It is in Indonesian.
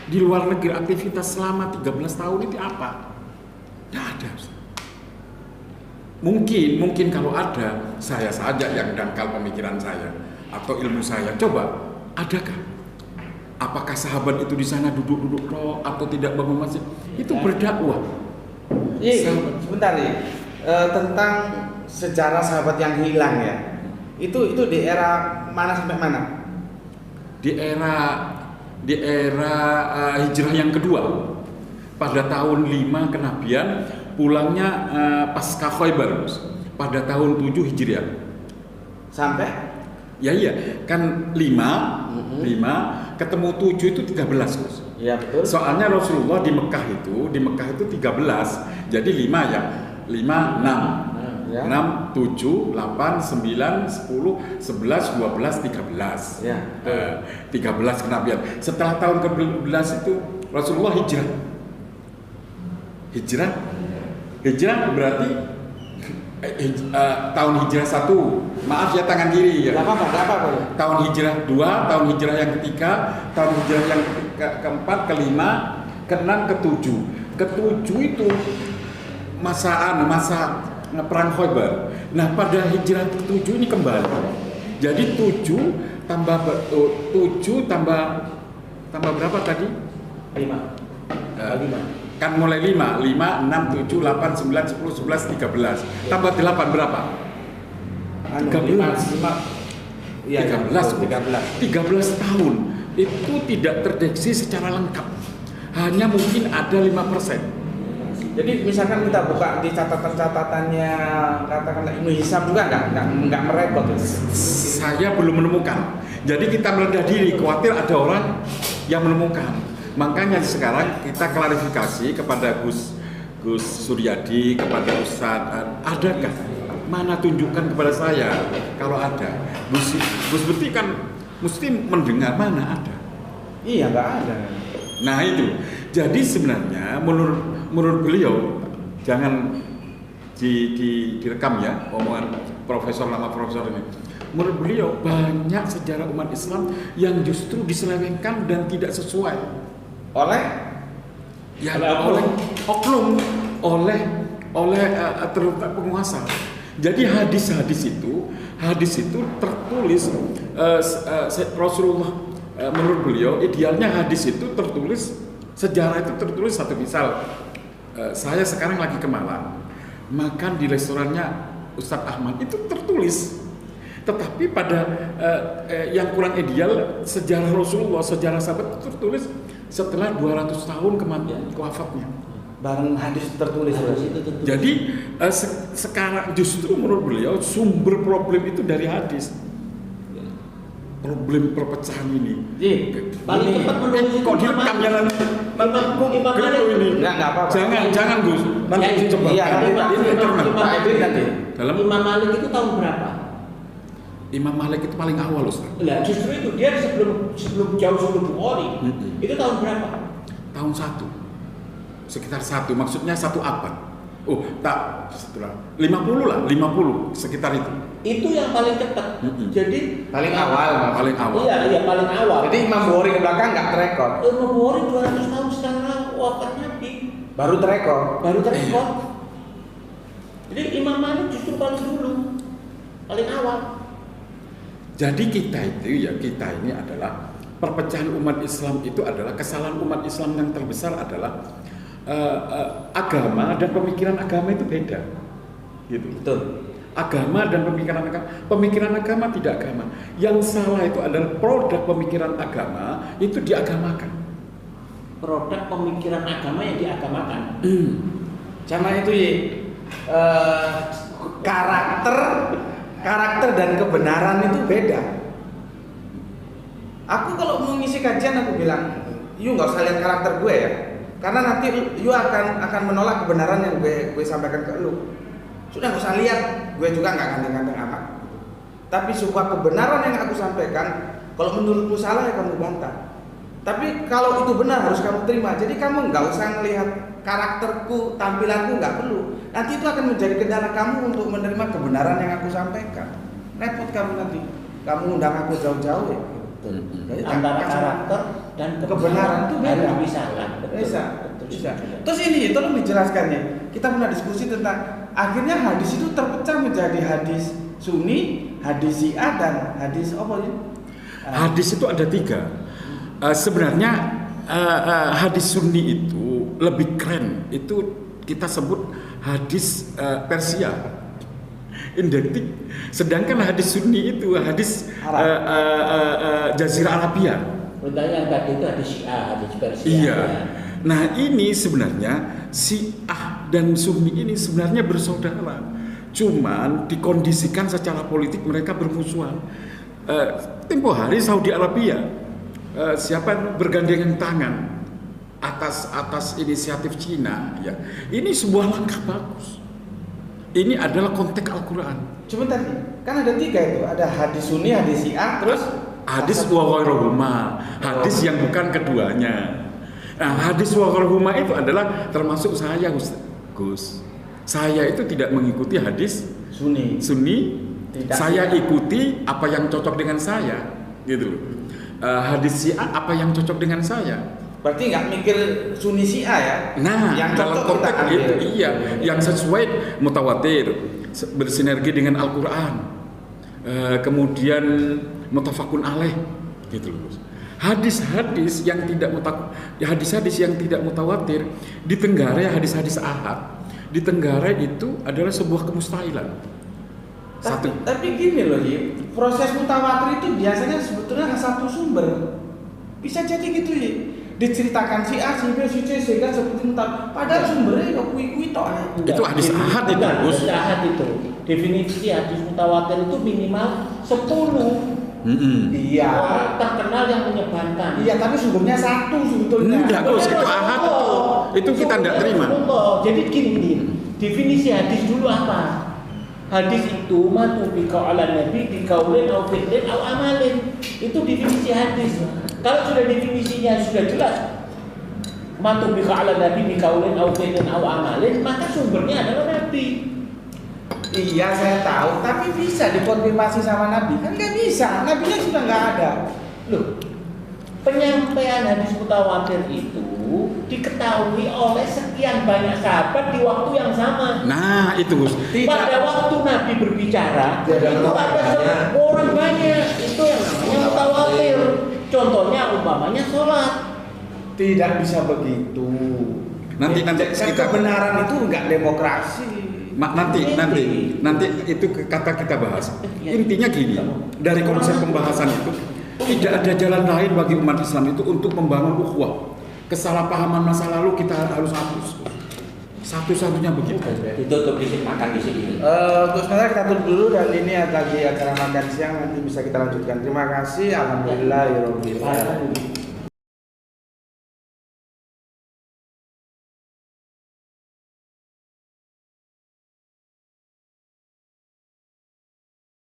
Di luar negeri aktivitas selama 13 tahun itu apa? Tidak ada. Mungkin kalau ada, saya saja yang dangkal pemikiran saya atau ilmu saya. Coba, adakah? Apakah sahabat itu di sana duduk-duduk roh atau tidak bangun masjid? Itu berdakwah. Sebentar nih, tentang sejarah sahabat yang hilang ya. Itu di era mana sampai mana? Di era hijrah yang kedua. Pada tahun 5 kenabian, pulangnya pasca Khaybar pada tahun 7 Hijriah. Sampai? Ya iya, kan 5 ketemu 7 itu 13, Gus. Iya betul. Soalnya Rasulullah di Mekah itu 13. Jadi 5 ya. 5 6. Ya. 6 7 8 9 10 11 12 13. Ya. 13 kenabian. Setelah tahun ke-12 itu Rasulullah hijrah. Hijrah berarti tahun hijrah 1. Maaf ya tangan kiri ya. Enggak apa-apa. Tahun hijrah 2, tahun hijrah yang ketiga, tahun hijrah yang keempat, kelima, keenam, ketujuh. Ketujuh itu masa perang Khaybar. Nah, pada hijrah ke-7 ini kembali. Jadi 7 tambah berapa tadi? 5. Kan mulai 5, 6, 7, 8, 9, 10, 11, 13. Tambah 8 berapa? 13. 13 tahun itu tidak terdeteksi secara lengkap. Hanya mungkin ada 5%. Jadi misalkan kita buka di catatan-catatannya katakanlah Ibnu Hisam juga nggak merekod. Saya belum menemukan. Jadi kita merendah diri, khawatir ada orang yang menemukan. Makanya sekarang kita klarifikasi kepada Gus Suryadi, kepada Ustadz, adakah? Mana tunjukkan kepada saya kalau ada. Gus Bekti kan mesti mendengar, mana ada. Iya, nggak ada. Nah itu. Jadi sebenarnya menurut beliau, jangan direkam ya omongan nama profesor ini. Menurut beliau banyak sejarah umat Islam yang justru diselewengkan dan tidak sesuai oleh oknum, oleh terutama penguasa. Jadi hadis itu tertulis Rasulullah, menurut beliau idealnya hadis itu tertulis, sejarah itu tertulis satu misal. Saya sekarang lagi ke Malang, makan di restorannya Ustadz Ahmad, itu tertulis. Tetapi pada yang kurang ideal, sejarah Rasulullah, sejarah sahabat itu tertulis setelah 200 tahun kematian wafatnya. Bareng hadis tertulis. Jadi sekarang justru menurut beliau sumber problem itu dari hadis. Problem perpecahan ini. Paling cepat menurut kok direkam ya nanti ini. Enggak apa-apa. Jangan Gus. Nanti coba. Iya, nanti. Imam Malik itu tahun berapa? Imam Malik itu paling awal, Ustaz. Lah justru itu dia jauh sebelum Bukhari. Itu tahun berapa? Tahun 1. Sekitar 1, maksudnya 1 abad. Oh, tak setelah 50 lah, 50 sekitar itu. Itu yang paling cepat. Jadi paling awal. Iya, paling awal. Jadi Imam Bukhari ke belakang nggak terekor. Imam Bukhari 200 tahun setelah wafat Nabi baru terekor. Jadi Imam Malik justru paling dulu, paling awal. Jadi kita ini adalah perpecahan umat Islam, itu adalah kesalahan umat Islam yang terbesar adalah agama dan pemikiran agama itu beda, gitu. Betul. Agama dan pemikiran agama tidak agama. Yang salah itu adalah produk pemikiran agama itu diagamakan. Produk pemikiran agama yang diagamakan. Sama itu karakter dan kebenaran itu beda. Aku kalau mau ngisi kajian aku bilang, "You nggak usah lihat karakter gue ya, karena nanti you akan menolak kebenaran yang gue sampaikan ke lu. Sudah nggak usah lihat, gue juga nggak ganteng-ganteng amat. Tapi sebuah kebenaran yang aku sampaikan, kalau menurutmu salah ya kamu bantah. Tapi kalau itu benar harus kamu terima. Jadi kamu nggak usah melihat karakterku, tampilanku, nggak perlu. Nanti itu akan menjadi kendala kamu untuk menerima kebenaran yang aku sampaikan. Repot kamu nanti. Kamu undang aku jauh-jauh ya." Jadi antara karakter dan kebenaran itu beda. harus dipisahkan. Betul. Bisa. Betul. Bisa. Terus ini tolong dijelaskan ya. Kita pernah diskusi tentang akhirnya hadis itu terpecah menjadi hadis Sunni, hadis Syiah dan hadis apa ya? Hadis itu ada 3. Sebenarnya hadis Sunni itu lebih keren. Itu kita sebut hadis Persia, identik. Sedangkan hadis Sunni itu hadis Jazirah Arabia. Pertanyaan yang tadi itu hadis Syiah, hadis Persia. Iya. Ya. Nah ini sebenarnya Syiah dan Sunni ini sebenarnya bersaudara. Cuman dikondisikan secara politik mereka bermusuhan. Tempo hari Saudi Arabia siapa yang bergandengan tangan atas inisiatif Cina ya. Ini sebuah langkah bagus. Ini adalah konteks Al-Quran. Cuma tadi kan ada 3 itu, ada hadis Sunni, hadis Syiah, terus Hadis wa ghairuhuma, hadis yang bukan keduanya. Nah, hadis wa ghairuhuma itu adalah termasuk saya, Gus. Saya itu tidak mengikuti hadis Sunni. Tidak. Saya ikuti apa yang cocok dengan saya, gitu loh. Hadis Syiah apa yang cocok dengan saya. Berarti nggak mikir Sunni Syiah ya? Nah, yang dalam cocok kita konteks ambil. itu iya, yang sesuai mutawatir, bersinergi dengan Al-Quran, kemudian mutafakun alaih, gitu loh. Hadis-hadis yang tidak hadis-hadis yang tidak mutawatir di Tenggara, hadis-hadis ahad di Tenggara itu adalah sebuah kemustahilan. Tapi gini loh, proses mutawatir itu biasanya sebetulnya satu sumber. Bisa jadi gitu ya. Diceritakan si A, si B, si C sehingga seperti mutawatir. Padahal sumbernya ya kui-kui tok. Itu hadis ahad itu, Gus. Hadis ahad itu. Definisi hadis mutawatir itu minimal 10. Iya. Orang terkenal yang menyebarkan. Iya, tapi sumbernya satu sebetulnya. Enggak, Gus, itu ahad itu. Itu kita enggak terima. Jadi gini, definisi hadis dulu apa? Hadis itu matu bika ala nabi bikaulin au fi'lin au amalin. Itu definisi hadis. Kalau sudah definisinya sudah jelas matu bika ala nabi bikaulin au fi'lin au amalin, maka sumbernya adalah nabi. Iya, saya tahu, tapi bisa dikonfirmasi sama Nabi? Kan nggak bisa, Nabinya sudah nggak ada. Loh, penyampaian hadis mutawatir itu diketahui oleh sekian banyak sahabat di waktu yang sama. Nah, itu Gus. Pada waktu Nabi berbicara, itu ada orang banyak. Itu yang namanya mutawatir. Contohnya umpamanya sholat. Tidak bisa begitu. Nanti kita kebenaran itu nggak demokrasi. Nanti itu kata kita bahas. Intinya gini, dari konsep pembahasan itu tidak ada jalan lain bagi umat Islam itu untuk membangun ukhuwah. Kesalahpahaman masa lalu kita harus hapus. Satu-satunya begitu. Ditutup di sini, makan di sini. Untuk sementara kita tutup dulu dan ini ada lagi acara makan siang, nanti bisa kita lanjutkan. Terima kasih. Alhamdulillah ya Rabbil alamin.